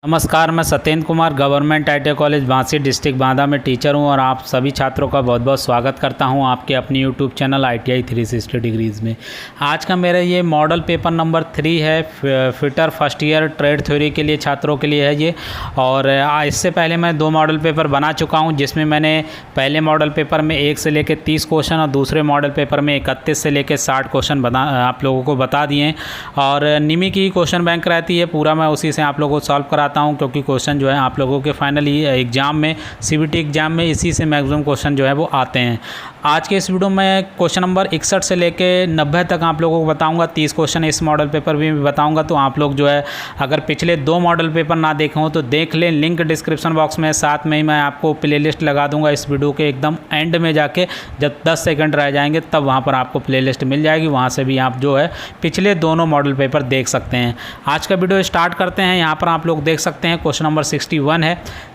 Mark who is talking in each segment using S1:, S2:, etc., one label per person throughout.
S1: नमस्कार, मैं Satyendra Kumar government ITI college Bansi district Banda में टीचर हूं और आप सभी छात्रों का बहुत बहुत स्वागत करता हूं आपके अपने यूट्यूब चैनल ITI 360 डिग्रीज़ में। आज का मेरा ये मॉडल पेपर नंबर 3 है fitter first year trade theory के लिए छात्रों के लिए है ये। और इससे पहले मैं 2 मॉडल पेपर बना चुका हूँ, जिसमें मैंने पहले मॉडल पेपर में 1 से लेकर 30 क्वेश्चन और दूसरे मॉडल पेपर में 31 से लेकर 60 क्वेश्चन आप लोगों को बता दिए हैं। और निमी की क्वेश्चन बैंक रहती है, पूरा मैं उसी से आप लोगों को सॉल्व कराता हूं, क्योंकि क्वेश्चन जो है आप लोगों के फाइनल एग्ज़ाम में CBT एग्ज़ाम में इसी से मैक्सिमम क्वेश्चन जो है वो आते हैं। आज के इस वीडियो में क्वेश्चन नंबर 61 से लेके 90 तक आप लोगों को बताऊंगा। 30 क्वेश्चन इस मॉडल पेपर में बताऊंगा, तो आप लोग जो है अगर पिछले 2 मॉडल पेपर ना देखे हो तो देख लें, लिंक डिस्क्रिप्शन बॉक्स में, साथ में ही मैं आपको प्लेलिस्ट लगा दूंगा इस वीडियो के एकदम एंड में जाके, जब 10 सेकंड रह जाएंगे तब वहाँ पर आपको प्लेलिस्ट मिल जाएगी, वहाँ से भी आप जो है पिछले दोनों मॉडल पेपर देख सकते हैं। आज का वीडियो स्टार्ट करते हैं। यहाँ पर आप लोग देख सकते हैं क्वेश्चन नंबर 61 है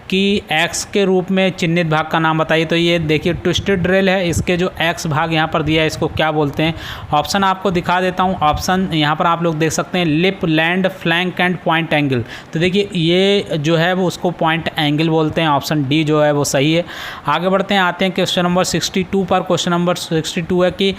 S1: कि x के रूप में चिन्हित भाग का नाम बताइए। तो ये देखिए ट्विस्टेड ड्रिल है, इसके जो x भाग यहाँ पर दिया है इसको क्या बोलते हैं। ऑप्शन आपको दिखा देता हूँ। ऑप्शन यहाँ पर आप लोग देख सकते हैं, lip, land, flank and point angle. तो देखिए ये जो है वो उसको पॉइंट एंगल बोलते हैं। ऑप्शन डी जो है वो सही है। आगे बढ़ते हैं, आते हैं क्वेश्चन नंबर 62 पर। क्वेश्चन नंबर 62 है कि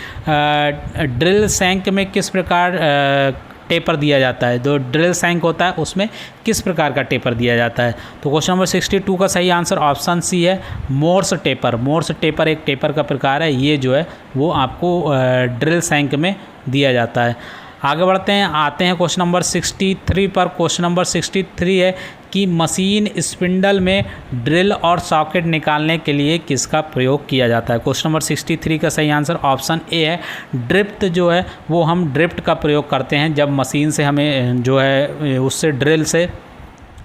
S1: ड्रिल सैंक में किस प्रकार टेपर दिया जाता है। जो ड्रिल सैंक होता है उसमें किस प्रकार का टेपर दिया जाता है। तो क्वेश्चन नंबर 62 का सही आंसर ऑप्शन सी है, मोर्स टेपर। मोर्स टेपर एक टेपर का प्रकार है, ये जो है वो आपको ड्रिल सैंक में दिया जाता है। आगे बढ़ते हैं, आते हैं क्वेश्चन नंबर 63 पर। क्वेश्चन नंबर 63 है कि मशीन स्पिंडल में ड्रिल और सॉकेट निकालने के लिए किसका प्रयोग किया जाता है। क्वेश्चन नंबर 63 का सही आंसर ऑप्शन ए है, ड्रिफ्ट जो है वो हम ड्रिफ्ट का प्रयोग करते हैं जब मशीन से हमें जो है उससे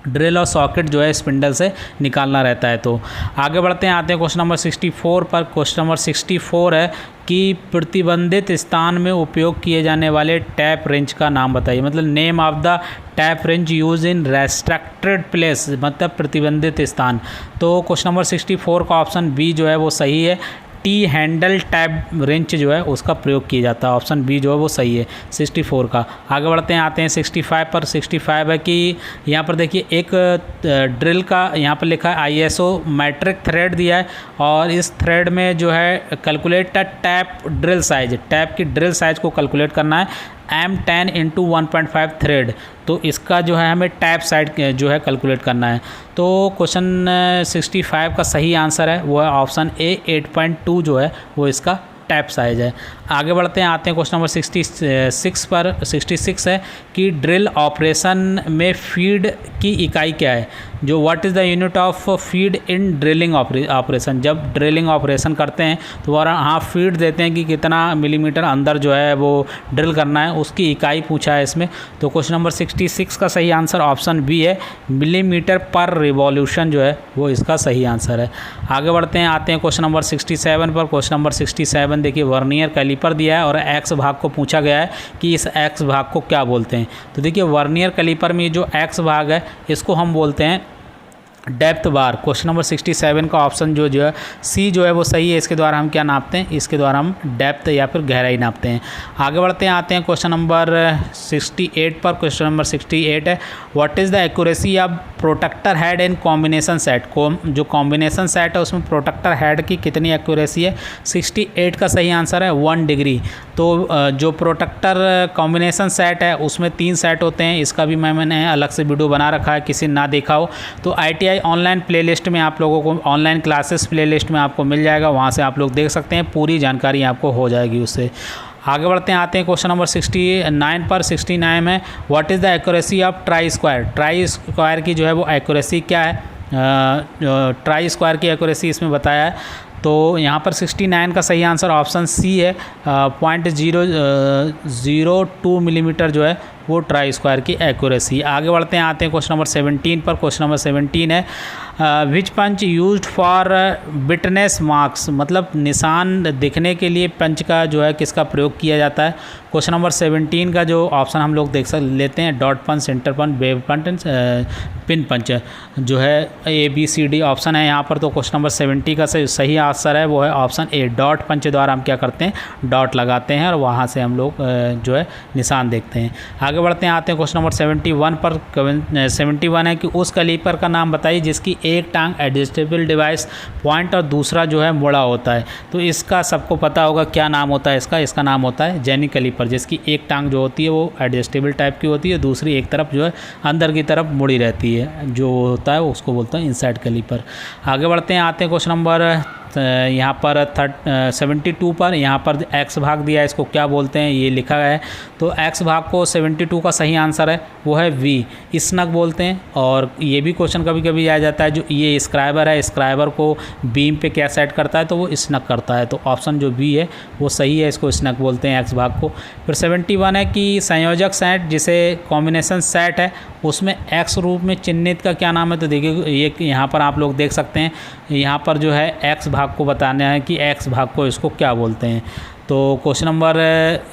S1: ड्रिल और सॉकेट जो है स्पिंडल से निकालना रहता है। तो आगे बढ़ते हैं, आते हैं क्वेश्चन नंबर 64 पर। क्वेश्चन नंबर 64 है कि प्रतिबंधित स्थान में उपयोग किए जाने वाले टैप रेंच का नाम बताइए। मतलब name of the tap wrench use in restricted place, मतलब प्रतिबंधित स्थान। तो क्वेश्चन नंबर 64 का ऑप्शन बी जो है वो सही है, टी हैंडल टैप रेंच जो है उसका प्रयोग किया जाता है। ऑप्शन बी जो है वो सही है 64 का। आगे बढ़ते हैं, आते हैं 65 पर। 65 है कि यहाँ पर देखिए एक ड्रिल का यहाँ पर लिखा है ISO मैट्रिक थ्रेड दिया है, और इस थ्रेड में जो है calculate tap drill size, tap की ड्रिल साइज को कैलकुलेट करना है M10 × 1.5 थ्रेड। तो इसका जो है हमें टैप साइड जो है कैलकुलेट करना है। तो क्वेश्चन 65 का सही आंसर है वो है ऑप्शन ए, 8.2 जो है वो इसका टैप साइज है। आगे बढ़ते हैं, आते हैं क्वेश्चन नंबर 66 पर। 66 है कि ड्रिल ऑपरेशन में फीड की इकाई क्या है। जो what is the unit of feed in drilling operation. जब ड्रिलिंग ऑपरेशन करते हैं तो वहाँ फीड देते हैं कि कितना मिलीमीटर अंदर जो है वो ड्रिल करना है, उसकी इकाई पूछा है इसमें। तो क्वेश्चन नंबर 66 का सही आंसर ऑप्शन बी है, मिलीमीटर पर रिवॉल्यूशन जो है वो इसका सही आंसर है। आगे बढ़ते हैं, आते हैं क्वेश्चन नंबर 67 पर। क्वेश्चन नंबर 67 देखिए वर्नियर कैलिपर दिया है और एक्स भाग को पूछा गया है कि इस एक्स भाग को क्या बोलते हैं। तो देखिए वर्नियर कैलिपर में जो एक्स भाग है इसको हम बोलते हैं डेप्थ बार। क्वेश्चन नंबर 67 का ऑप्शन जो है सी जो है वो सही है। इसके द्वारा हम क्या नापते हैं, इसके द्वारा हम डेप्थ या फिर गहराई नापते हैं। आगे बढ़ते हैं, आते हैं क्वेश्चन नंबर 68 पर। क्वेश्चन नंबर 68 है, what is the accuracy of protector head in combination set. जो कॉम्बिनेशन सेट है उसमें प्रोटेक्टर हेड की कितनी एक्यूरेसी है। 68 का सही आंसर है 1 डिग्री। तो जो प्रोटेक्टर कॉम्बिनेशन सेट है उसमें 3 सेट होते हैं। इसका भी मैंने अलग से वीडियो बना रखा है, किसी ना देखा हो तो ITI ऑनलाइन प्लेलिस्ट में आप लोगों को, ऑनलाइन क्लासेस प्लेलिस्ट में आपको मिल जाएगा, वहाँ से आप लोग देख सकते हैं, पूरी जानकारी आपको हो जाएगी उससे। आगे बढ़ते हैं, आते हैं क्वेश्चन नंबर 69 पर। 69 में what is the accuracy of try square. Try square की जो है वो एक्यूरेसी क्या है, ट्राई स्क्वायर की एक्यूरेसी इसमें बताया है। तो यहाँ पर 69 का सही आंसर ऑप्शन सी है, 0.002 मिलीमीटर जो है वो ट्राई स्क्वायर की एक्यूरेसी। आगे बढ़ते हैं, आते हैं क्वेश्चन नंबर 17 पर। क्वेश्चन नंबर 17 है विच पंच यूज्ड फॉर विटनेस मार्क्स। मतलब निशान दिखने के लिए पंच का जो है किसका प्रयोग किया जाता है। क्वेश्चन नंबर 17 का जो ऑप्शन हम लोग लेते हैं, डॉट पंच, सेंटर पंच, वेव पंच, पिन पंच जो है ABCD ऑप्शन है यहाँ पर। तो क्वेश्चन नंबर 70 का सही आंसर है वो है ऑप्शन ए, डॉट पंच द्वारा हम क्या करते हैं, डॉट लगाते हैं और वहाँ से हम लोग जो है निशान देखते हैं। आगे बढ़ते हैं, आते हैं क्वेश्चन नंबर 71 पर। 71 है कि उस कैलीपर का नाम बताइए जिसकी एक टांग एडजस्टेबल डिवाइस पॉइंट और दूसरा जो है मुड़ा होता है। तो इसका सबको पता होगा क्या नाम होता है इसका नाम होता है जेनी कैलीपर, जिसकी एक टांग जो होती है वो एडजस्टेबल टाइप की होती है, दूसरी एक तरफ जो है अंदर की तरफ मुड़ी रहती है, जो होता है उसको बोलते हैं इनसाइड कैलीपर। आगे बढ़ते हैं, आते हैं क्वेश्चन नंबर यहाँ पर 72 पर। यहाँ पर x भाग दिया है, इसको क्या बोलते हैं ये लिखा है। तो x भाग को 72 का सही आंसर है वो है v, स्नग बोलते हैं। और ये भी क्वेश्चन कभी कभी आ जाता है, जो ये स्क्राइबर है, स्क्राइबर को बीम पे क्या सेट करता है, तो वो स्नग करता है। तो ऑप्शन जो बी है वो सही है, इसको स्नग बोलते हैं x भाग को। फिर 71 है कि संयोजक सेट जिसे कॉम्बिनेशन सेट है उसमें x रूप में चिन्हित का क्या नाम है। तो देखिए ये यहाँ पर आप लोग देख सकते हैं, यहाँ पर जो है x भाग को बताना है कि x भाग को इसको क्या बोलते हैं। तो क्वेश्चन नंबर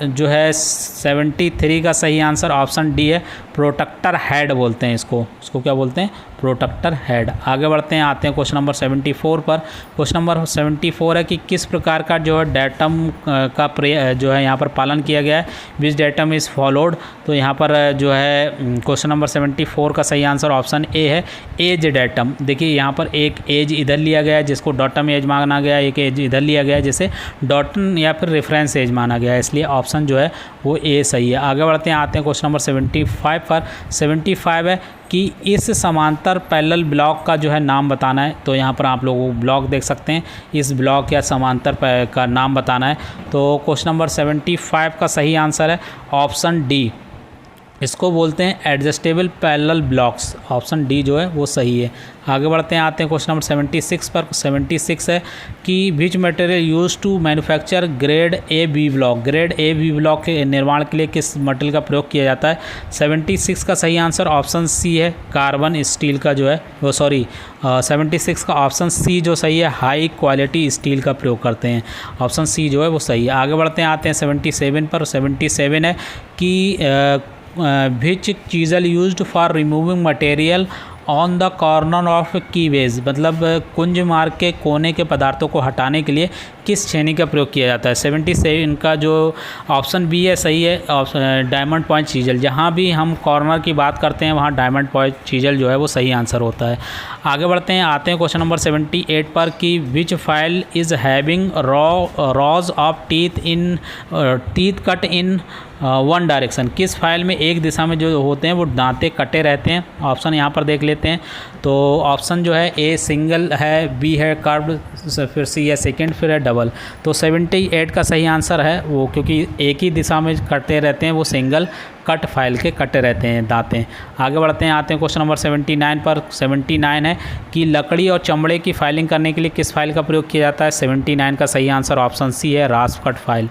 S1: जो है 73 का सही आंसर ऑप्शन डी है, प्रोटेक्टर हेड बोलते हैं इसको क्या बोलते हैं, प्रोटेक्टर हेड। आगे बढ़ते हैं, आते हैं क्वेश्चन नंबर 74 पर। क्वेश्चन नंबर 74 है कि किस प्रकार का जो है डेटम का जो है यहाँ पर पालन किया गया है, विच डेटम इज़ फॉलोड। तो यहाँ पर जो है क्वेश्चन नंबर 74 का सही आंसर ऑप्शन ए है, एज डेटम। देखिए यहाँ पर एक एज इधर लिया गया है जिसको डॉटम एज माना गया है, एक एज इधर लिया गया है जिसे डॉटन या फिर रेफरेंस एज माना गया है, इसलिए ऑप्शन जो है वो ए सही है। आगे बढ़ते हैं, आते हैं क्वेश्चन नंबर 75 पर। 75 है कि इस समांतर पैरेलल ब्लॉक का जो है नाम बताना है। तो यहाँ पर आप लोग ब्लॉक देख सकते हैं, इस ब्लॉक या समांतर का नाम बताना है। तो क्वेश्चन नंबर 75 का सही आंसर है ऑप्शन डी, इसको बोलते हैं adjustable parallel blocks. Option D जो है वो सही है। आगे बढ़ते हैं, आते हैं क्वेश्चन नंबर 76 पर। 76 है कि which material use to manufacture grade A B block. Grade A B block के निर्माण के लिए किस मटेरियल का प्रयोग किया जाता है। 76 का सही आंसर ऑप्शन सी है, कार्बन स्टील का जो है वो 76 का ऑप्शन सी जो सही है, हाई क्वालिटी स्टील का प्रयोग करते हैं। ऑप्शन सी जो है वो सही है। आगे बढ़ते हैं, आते हैं 77 पर। 77 है कि which chisel used for removing material on the corner of keyways. मतलब कुंज मार्ग के कोने के पदार्थों को हटाने के लिए किस छेनी का प्रयोग किया जाता है। 77 का जो ऑप्शन बी है सही है, डायमंड पॉइंट चीजल। जहाँ भी हम कॉर्नर की बात करते हैं वहाँ डायमंड पॉइंट चीजल जो है वो सही आंसर होता है। आगे बढ़ते हैं, आते हैं क्वेश्चन नंबर 78 पर कि which file is having rows of teeth cut in one direction. किस फाइल में एक दिशा में जो होते हैं वो दांते कटे रहते हैं। ऑप्शन यहाँ पर देख लेते हैं। तो ऑप्शन जो है ए सिंगल है, बी है कर्व्ड, फिर सी है सेकंड, फिर है डबल। तो 78 का सही आंसर है वो, क्योंकि एक ही दिशा में कटते रहते हैं वो सिंगल कट फाइल के कटे रहते हैं दांतें। आगे बढ़ते हैं, आते हैं क्वेश्चन नंबर 79 पर। 79 है कि लकड़ी और चमड़े की फाइलिंग करने के लिए किस फाइल का प्रयोग किया जाता है। 79 का सही आंसर ऑप्शन सी है, रास्प कट फाइल।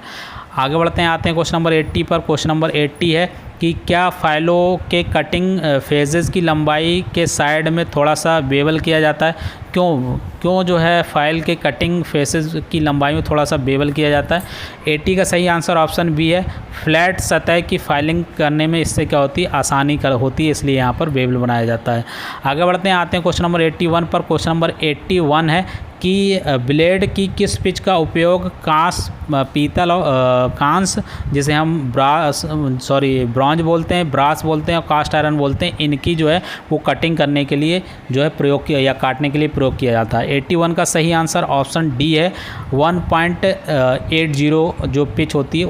S1: आगे बढ़ते हैं, आते हैं क्वेश्चन नंबर 80 पर। क्वेश्चन नंबर 80 है कि क्या फाइलों के कटिंग फेजेस की लंबाई के साइड में थोड़ा सा बेवल किया जाता है। क्यों जो है फाइल के कटिंग फेसेस की लंबाई में थोड़ा सा बेवल किया जाता है। 80 का सही आंसर ऑप्शन बी है, फ्लैट सतह की फाइलिंग करने में इससे क्या होती है, आसानी होती है, इसलिए यहाँ पर बेवल बनाया जाता है। आगे बढ़ते हैं, आते हैं क्वेश्चन नंबर 81 पर। क्वेश्चन नंबर 81 है कि ब्लेड की किस पिच का उपयोग कांस, पीतल और कांस जिसे हम ब्रॉन्ज बोलते हैं, ब्रास बोलते हैं और कास्ट आयरन बोलते हैं, इनकी जो है वो कटिंग करने के लिए जो है प्रयोग किया या काटने के लिए प्रयोग किया जाता है। 81 का सही आंसर ऑप्शन डी है, 1.80 जो पिच होती है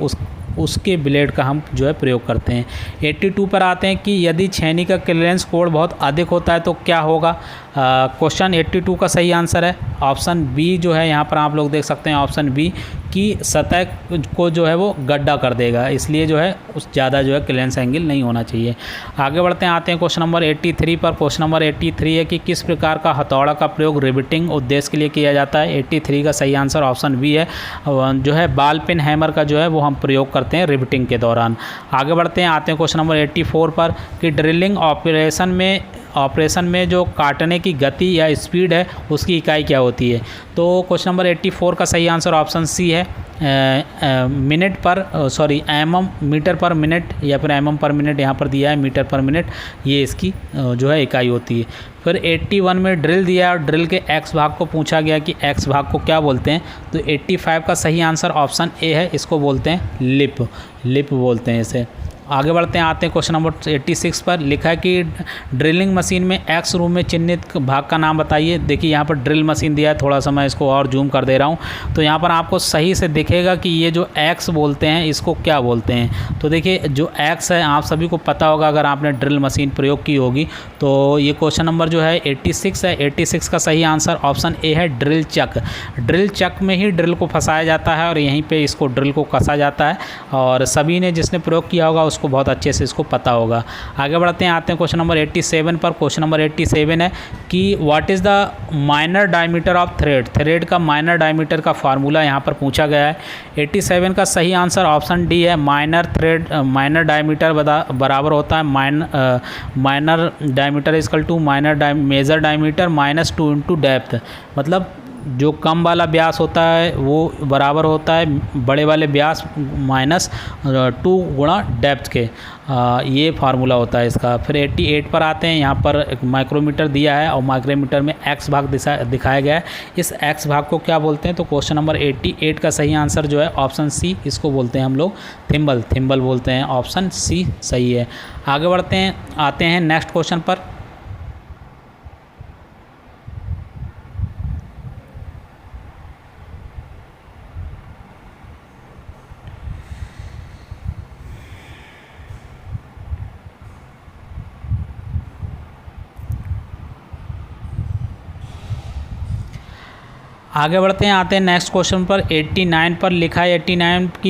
S1: उसके ब्लेड का हम जो है प्रयोग करते हैं। 82 पर आते हैं कि यदि छेनी का क्लियरेंस कोड बहुत अधिक होता है तो क्या होगा। क्वेश्चन 82 का सही आंसर है ऑप्शन बी जो है, यहाँ पर आप लोग देख सकते हैं ऑप्शन बी की सतह को जो है वो गड्ढा कर देगा, इसलिए जो है उस ज़्यादा जो है क्लियरेंस एंगल नहीं होना चाहिए। आगे बढ़ते हैं, आते हैं क्वेश्चन नंबर 83 पर। क्वेश्चन नंबर 83 है कि किस प्रकार का हथौड़ा का प्रयोग रिवेटिंग उद्देश्य के लिए किया जाता है। 83 का सही आंसर ऑप्शन बी है, जो है बॉल पेन हैमर का जो है वो हम प्रयोग करते हैं रिवेटिंग के दौरान। आगे बढ़ते हैं, आते हैं क्वेश्चन नंबर 84 पर कि ड्रिलिंग ऑपरेशन में ऑपरेशन में जो काटने की गति या स्पीड है उसकी इकाई क्या होती है। तो क्वेश्चन नंबर 84 का सही आंसर ऑप्शन सी है, मीटर पर मिनट या फिर mm पर मिनट, यहाँ पर दिया है मीटर पर मिनट, ये इसकी जो है इकाई होती है। फिर 81 में ड्रिल दिया है और ड्रिल के एक्स भाग को पूछा गया कि एक्स भाग को क्या बोलते हैं। तो 85 का सही आंसर ऑप्शन ए है, इसको बोलते हैं लिप बोलते हैं इसे। आगे बढ़ते हैं, आते हैं क्वेश्चन नंबर 86 पर। लिखा है कि ड्रिलिंग मशीन में एक्स रूम में चिन्हित भाग का नाम बताइए। देखिए यहाँ पर ड्रिल मशीन दिया है, थोड़ा सा मैं इसको और जूम कर दे रहा हूँ तो यहाँ पर आपको सही से दिखेगा कि ये जो एक्स बोलते हैं इसको क्या बोलते हैं। तो देखिए जो एक्स है आप सभी को पता होगा अगर आपने ड्रिल मशीन प्रयोग की होगी। तो ये क्वेश्चन नंबर जो है 86 है। 86 का सही आंसर ऑप्शन ए है, ड्रिल चक। ड्रिल चक में ही ड्रिल को फंसाया जाता है और यहीं पर इसको ड्रिल को कसा जाता है, और सभी ने जिसने प्रयोग किया होगा उसको बहुत अच्छे से इसको पता होगा। आगे बढ़ते हैं, आते हैं क्वेश्चन नंबर 87 पर। क्वेश्चन नंबर 87 है कि what is the minor diameter of thread. Thread का माइनर डायमीटर का फार्मूला यहाँ पर पूछा गया है। 87 का सही आंसर ऑप्शन डी है, माइनर डायमीटर बराबर होता है minor diameter equal to major diameter -2 into depth. मतलब जो कम वाला व्यास होता है वो बराबर होता है बड़े वाले व्यास -2 गुणा डेप्थ के। ये फार्मूला होता है इसका। फिर 88 पर आते हैं, यहाँ पर एक माइक्रोमीटर दिया है और माइक्रोमीटर में एक्स भाग दिखाया गया है। इस एक्स भाग को क्या बोलते हैं। तो क्वेश्चन नंबर 88 का सही आंसर जो है ऑप्शन सी, इसको बोलते हैं हम लोग थिम्बल बोलते हैं। ऑप्शन सी सही है। आगे बढ़ते हैं, आते हैं नेक्स्ट क्वेश्चन पर। आगे बढ़ते हैं, आते हैं नेक्स्ट क्वेश्चन पर। 89 पर लिखा है, 89 की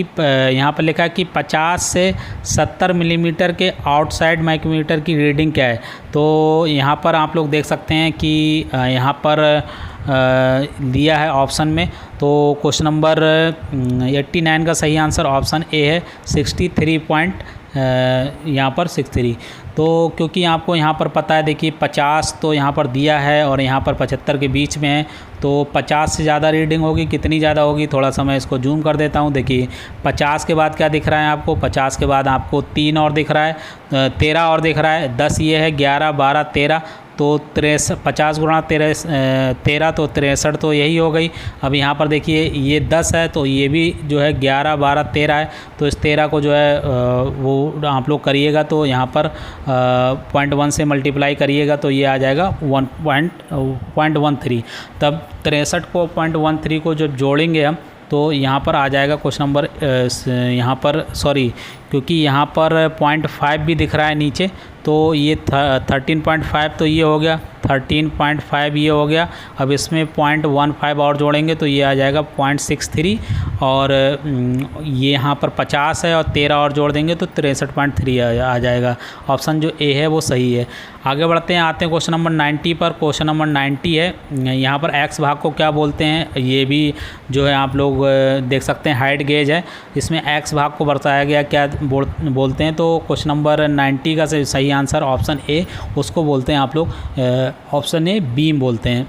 S1: यहाँ पर लिखा है कि 50 से 70 मिलीमीटर के आउटसाइड माइक्रोमीटर की रीडिंग क्या है। तो यहाँ पर आप लोग देख सकते हैं कि यहाँ पर दिया है ऑप्शन में। तो क्वेश्चन नंबर 89 का सही आंसर ऑप्शन ए है, 63 यहाँ पर 63। तो क्योंकि आपको यहाँ पर पता है, देखिए 50 तो यहाँ पर दिया है और यहाँ पर 75 के बीच में है। तो 50 से ज़्यादा रीडिंग होगी, कितनी ज़्यादा होगी, थोड़ा सा मैं इसको जूम कर देता हूँ। देखिए 50 के बाद क्या दिख रहा है आपको, 50 के बाद आपको 3 और दिख रहा है, 13 और दिख रहा है, 10 ये है, 11 12 13, तो 50 गुणा 13 तो 63 तो यही हो गई। अब यहाँ पर देखिए ये 10 है तो ये भी जो है 11 12 13 है। तो इस 13 को जो है वो आप लोग करिएगा तो यहाँ पर 0.1 से मल्टीप्लाई करिएगा तो ये आ जाएगा 1.13। तब 63 को 0.13 को जब जोड़ेंगे हम तो यहाँ पर आ जाएगा क्वेश्चन नंबर यहाँ पर क्योंकि यहाँ पर 0.5 भी दिख रहा है नीचे, तो ये 13.5 तो ये हो गया, 13.5 ये हो गया। अब इसमें 0.15 और जोड़ेंगे तो ये आ जाएगा 0.63, और ये यहाँ पर 50 है और 13 और जोड़ देंगे तो 63.3 आ जाएगा। ऑप्शन जो ए है वो सही है। आगे बढ़ते हैं, आते हैं क्वेश्चन नंबर 90 पर। क्वेश्चन नंबर 90 है, यहाँ पर एक्स भाग को क्या बोलते हैं, ये भी जो है आप लोग देख सकते हैं हाइट गेज है, इसमें एक्स भाग को बताया गया क्या बोलते हैं। तो क्वेश्चन नंबर 90 का सही आंसर ऑप्शन ए, उसको बोलते हैं आप लोग ऑप्शन ए बीम बोलते हैं।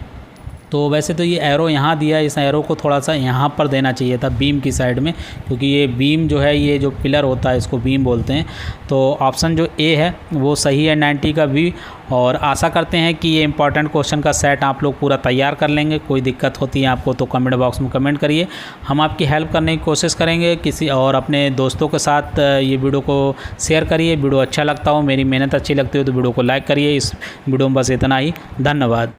S1: तो वैसे तो ये एरो यहाँ दिया है, इस एरो को थोड़ा सा यहाँ पर देना चाहिए था बीम की साइड में, क्योंकि ये बीम जो है ये जो पिलर होता है इसको बीम बोलते हैं। तो ऑप्शन जो ए है वो सही है 90 का बी। और आशा करते हैं कि ये इंपॉर्टेंट क्वेश्चन का सेट आप लोग पूरा तैयार कर लेंगे। कोई दिक्कत होती है आपको तो कमेंट बॉक्स में कमेंट करिए, हम आपकी हेल्प करने की कोशिश करेंगे। किसी और अपने दोस्तों के साथ ये वीडियो को शेयर करिए। वीडियो अच्छा लगता हो, मेरी मेहनत अच्छी लगती हो तो वीडियो को लाइक करिए। इस वीडियो में बस इतना ही, धन्यवाद।